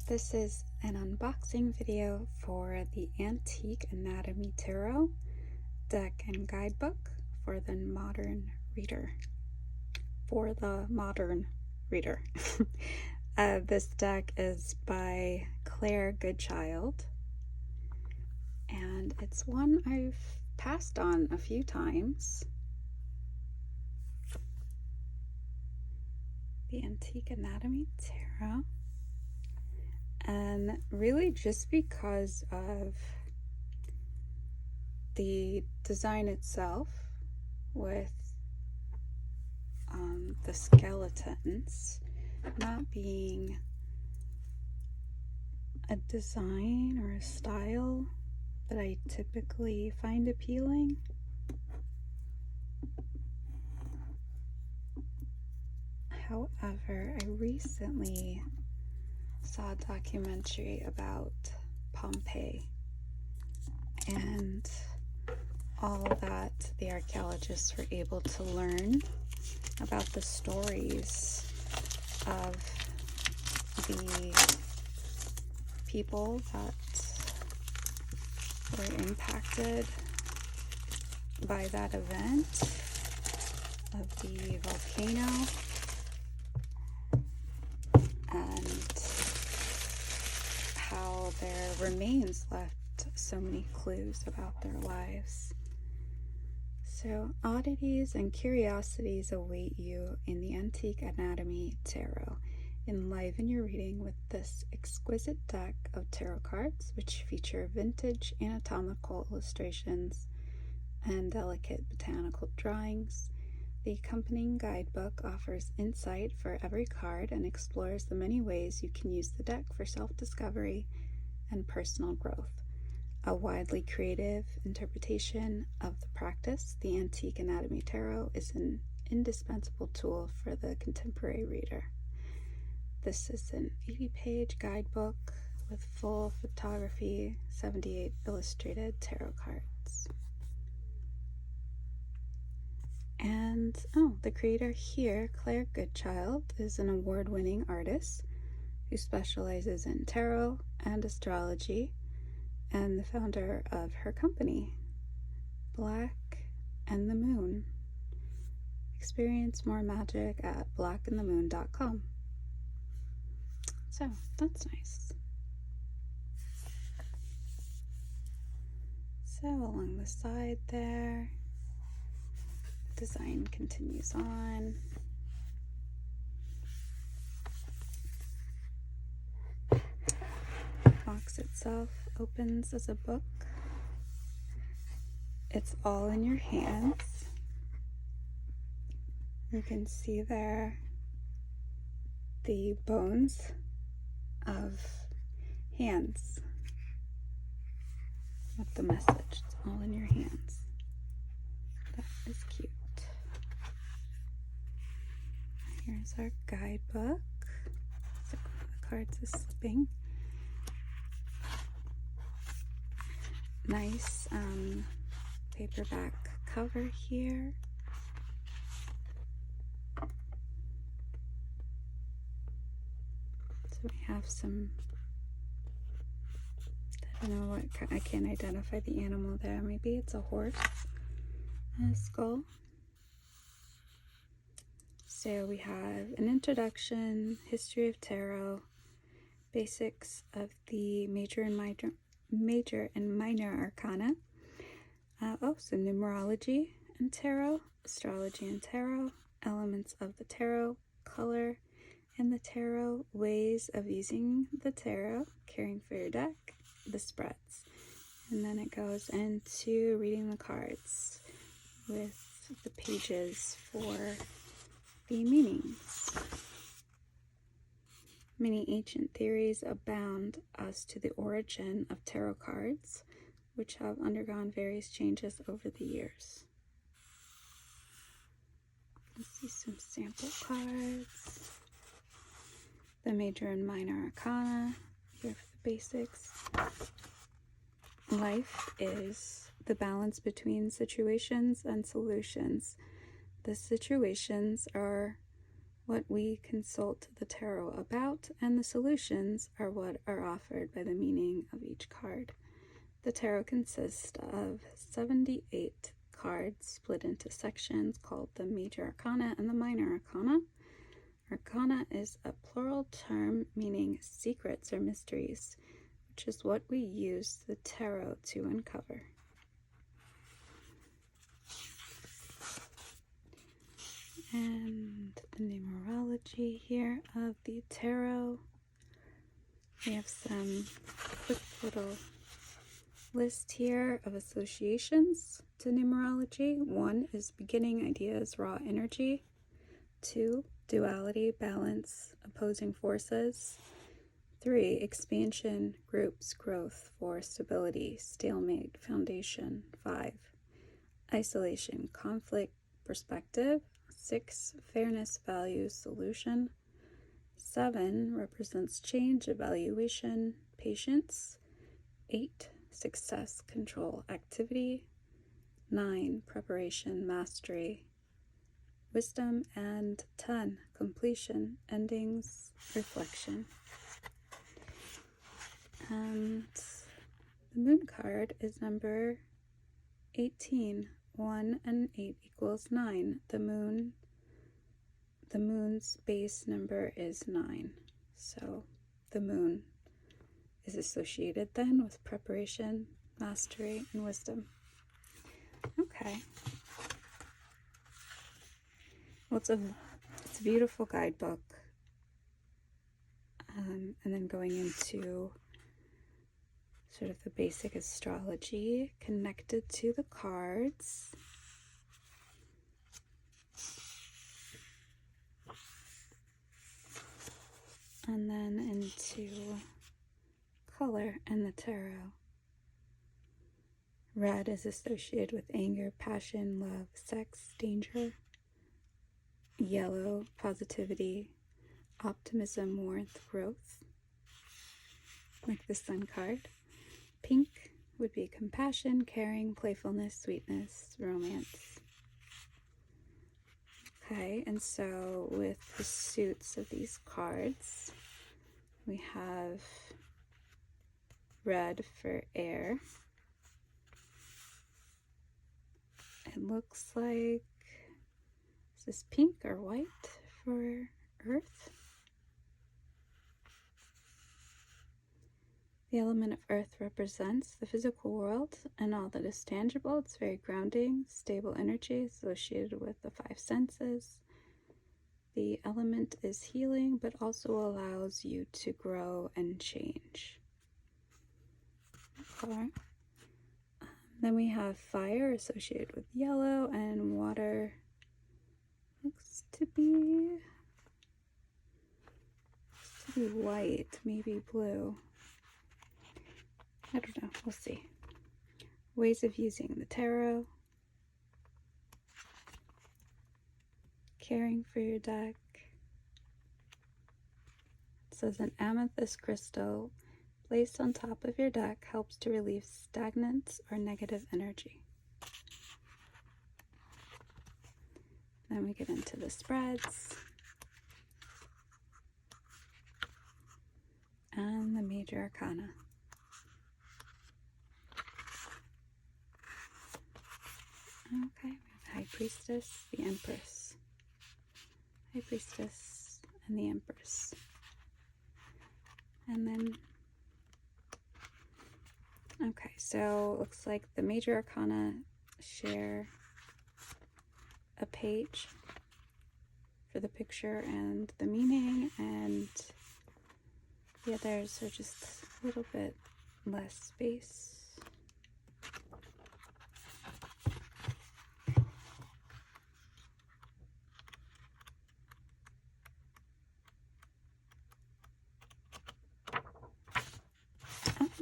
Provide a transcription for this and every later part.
This is an unboxing video for the Antique Anatomy Tarot deck and guidebook for the modern reader. This deck is by Goodchild, and it's one I've passed on a few times. The Antique Anatomy Tarot. And really just because of the design itself with the skeletons not being a design or a style that I typically find appealing. However, I recently saw a documentary about Pompeii and all that the archaeologists were able to learn about the stories of the people that were impacted by that event of the volcano, and how their remains left so many clues about their lives. So oddities and curiosities await you in the Antique Anatomy Tarot. Enliven your reading with this exquisite deck of tarot cards, which feature vintage anatomical illustrations and delicate botanical drawings. The accompanying guidebook offers insight for every card and explores the many ways you can use the deck for self-discovery and personal growth. A widely creative interpretation of the practice, the Antique Anatomy Tarot is an indispensable tool for the contemporary reader. This is an 80-page guidebook with full photography, 78 illustrated tarot cards. And the creator here, Goodchild, is an award-winning artist who specializes in tarot and astrology, and the founder of her company, Black and the Moon. Experience more magic at blackandthemoon.com. So that's nice. So along the side there, the design continues on. The box itself opens as a book. It's all in your hands. You can see there the bones of hands with the message. It's all in your hands. That is cute. Here's our guidebook. So the cards is slipping. Nice paperback cover here. So we have some, I don't know what, I can't identify the animal there. Maybe it's a horse and a skull. So we have an introduction, history of tarot, basics of the major and minor arcana. So numerology and tarot, astrology and tarot, elements of the tarot, color and the tarot, ways of using the tarot, caring for your deck, the spreads. And then it goes into reading the cards with the pages for the meanings. Many ancient theories abound as to the origin of tarot cards, which have undergone various changes over the years. Let's see some sample cards. The major and minor arcana, here for the basics. Life is the balance between situations and solutions. The situations are what we consult the tarot about, and the solutions are what are offered by the meaning of each card. The tarot consists of 78 cards split into sections called the Major Arcana and the Minor Arcana. Arcana is a plural term meaning secrets or mysteries, which is what we use the tarot to uncover. And the numerology here of the tarot. We have some quick little list here of associations to numerology. 1 is beginning, ideas, raw energy. 2, duality, balance, opposing forces. 3, expansion, groups, growth. 4, stability, stalemate, foundation. 5, isolation, conflict, perspective. 6, fairness, values, solution. 7 represents change, evaluation, patience. 8, success, control, activity. 9, preparation, mastery, wisdom. And 10, completion, endings, reflection. And the moon card is number 18. 1 and 8 equals 9. The moon's base number is 9. So the moon is associated then with preparation, mastery, and wisdom. Okay. Well, it's a beautiful guidebook. And then going into sort of the basic astrology connected to the cards. And then into color and the tarot. Red is associated with anger, passion, love, sex, danger. Yellow, positivity, optimism, warmth, growth, like the Sun card. Pink would be compassion, caring, playfulness, sweetness, romance. Okay, and so with the suits of these cards, we have red for air. It looks like, is this pink or white for earth? The element of earth represents the physical world and all that is tangible. It's very grounding, stable energy associated with the 5 senses. The element is healing, but also allows you to grow and change. Okay. Then we have fire associated with yellow, and water looks to be white, maybe blue. I don't know, we'll see. Ways of using the tarot. Caring for your deck. It says an amethyst crystal placed on top of your deck helps to relieve stagnant or negative energy. Then we get into the spreads. And the major arcana. Okay, we have High Priestess, the Empress. High Priestess and the Empress. And then, okay, so it looks like the major arcana share a page for the picture and the meaning, and the others are just a little bit less space.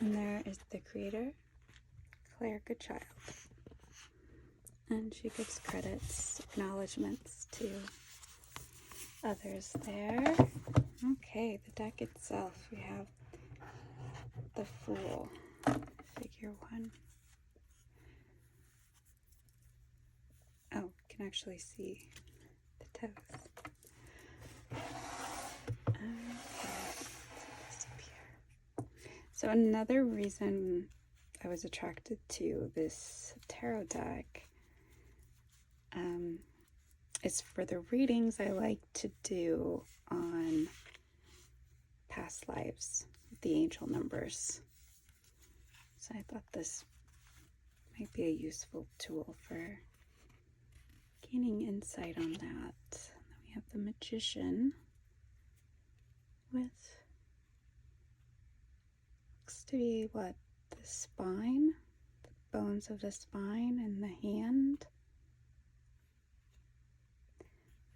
And there is the creator, Claire Goodchild. And she gives credits, acknowledgments to others there. Okay, the deck itself, we have the Fool, figure 1. Oh, you can actually see the toes. So another reason I was attracted to this tarot deck is for the readings I like to do on past lives, the angel numbers. So I thought this might be a useful tool for gaining insight on that. Then we have the Magician with, looks to be what, the spine, the bones of the spine and the hand.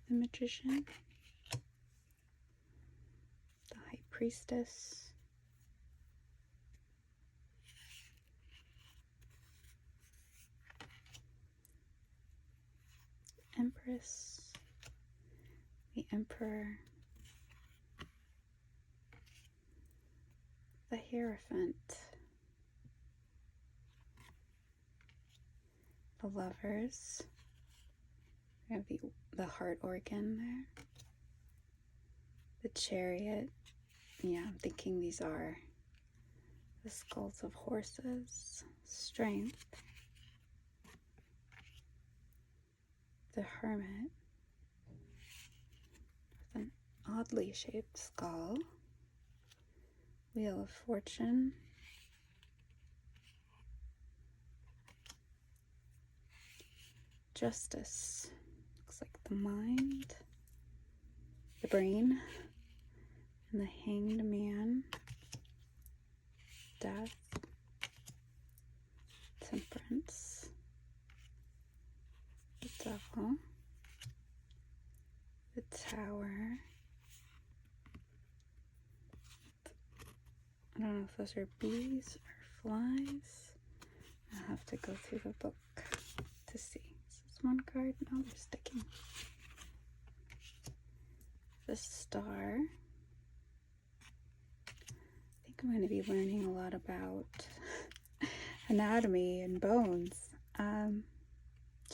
The Magician, the High Priestess, Empress, the Emperor, the Hierophant, the Lovers, we have the heart organ there, the Chariot. Yeah, I'm thinking these are the skulls of horses, Strength, the Hermit with an oddly shaped skull, Wheel of Fortune, Justice, looks like the mind, the brain, and the Hanged Man, Death, Temperance, the Devil, the Tower. I don't know if those are bees or flies. I'll have to go through the book to see. Is this one card? No, they're sticking. The Star. I think I'm going to be learning a lot about anatomy and bones.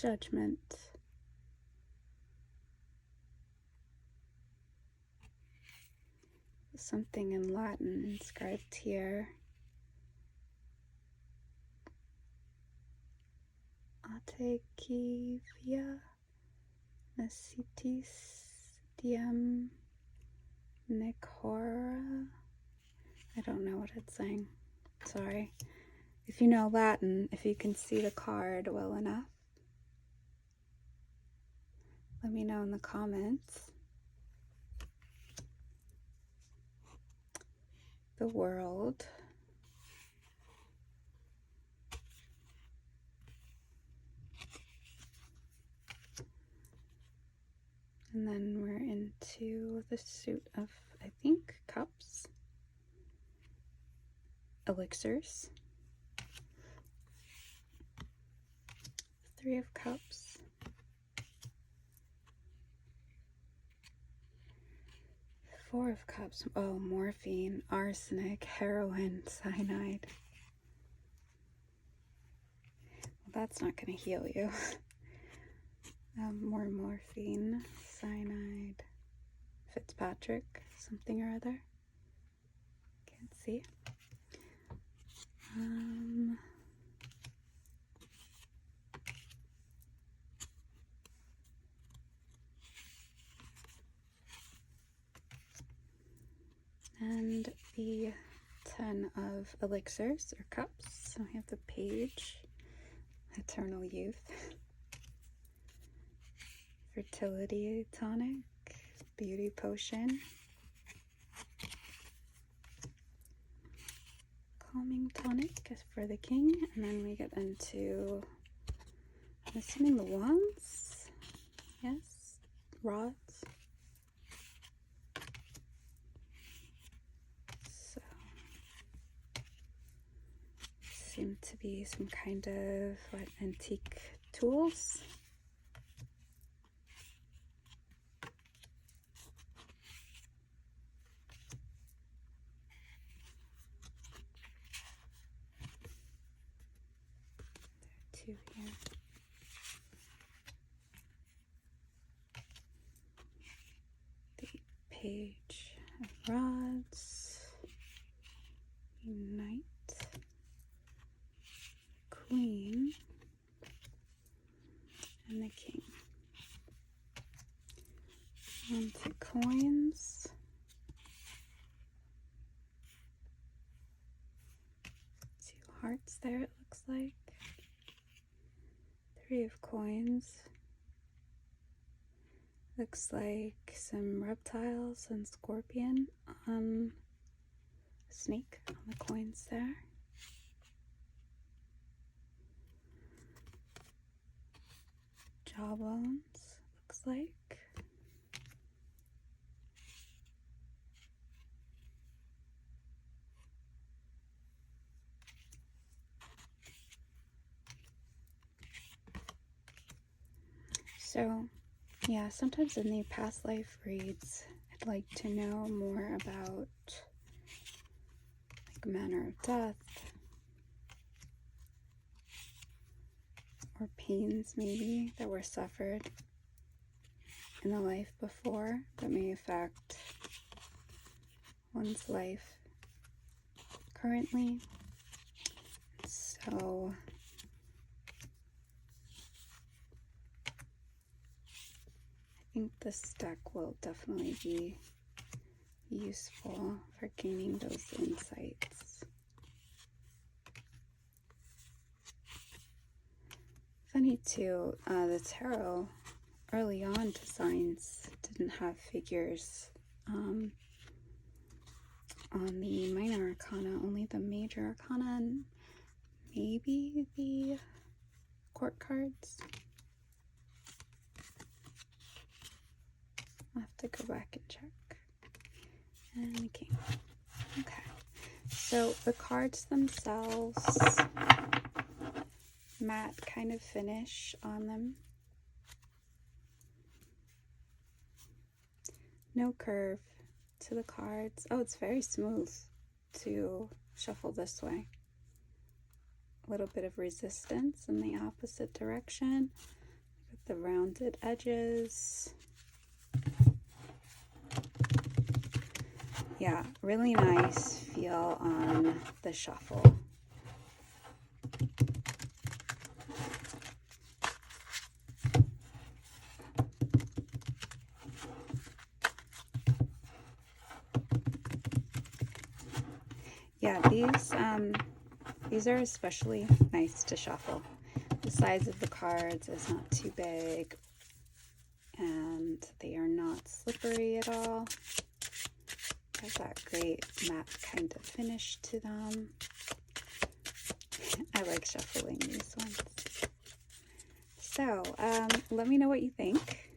Judgment. Something in Latin inscribed here. Ate via necitis diem necora. I don't know what it's saying. Sorry. If you know Latin, if you can see the card well enough, let me know in the comments. The World. And then we're into the suit of, I think, cups. Elixirs. Three of Cups. Four of Cups. Oh, morphine, arsenic, heroin, cyanide. Well, that's not going to heal you. More morphine, cyanide, Fitzpatrick, something or other. Can't see. And the 10 of elixirs or cups. So we have the Page, eternal youth, fertility tonic, beauty potion, calming tonic is for the king. And then we get into, I'm assuming, the wands. Yes, rods. So seem to be some kind of antique tools. There are two here. The Page of Rods, Knight, Queen, and the King. On to coins. Two hearts there, it looks like. Three of coins. Looks like some reptiles and scorpion on snake on the coins there. Jawbones, looks like. So, yeah, sometimes in the past life reads, I'd like to know more about like manner of death or pains maybe that were suffered in the life before that may affect one's life currently. So I think this deck will definitely be useful for gaining those insights. Funny too, the tarot early on designs didn't have figures on the minor arcana, only the major arcana and maybe the court cards. I'll have to go back and check. And the King. Okay, so the cards themselves, matte kind of finish on them. No curve to the cards. Oh, it's very smooth to shuffle this way. A little bit of resistance in the opposite direction with the rounded edges. Yeah, really nice feel on the shuffle. Yeah, these are especially nice to shuffle. The size of the cards is not too big, and they are not slippery at all. Has that great matte kind of finish to them. I like shuffling these ones. So, let me know what you think.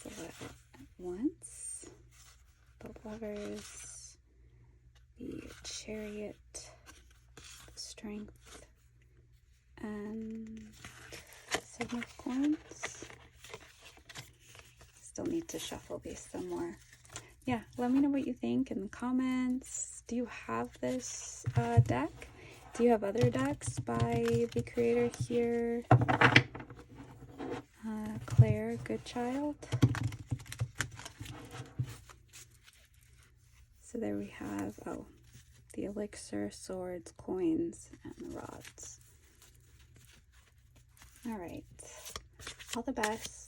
So at once, the Lovers, the Chariot, the Strength, and Seven of Coins. Still need to shuffle these some more. Yeah, let me know what you think in the comments. Do you have this deck? Do you have other decks by the creator here, Claire Goodchild? So there we have, oh, the elixir, swords, coins, and the rods. All right, all the best.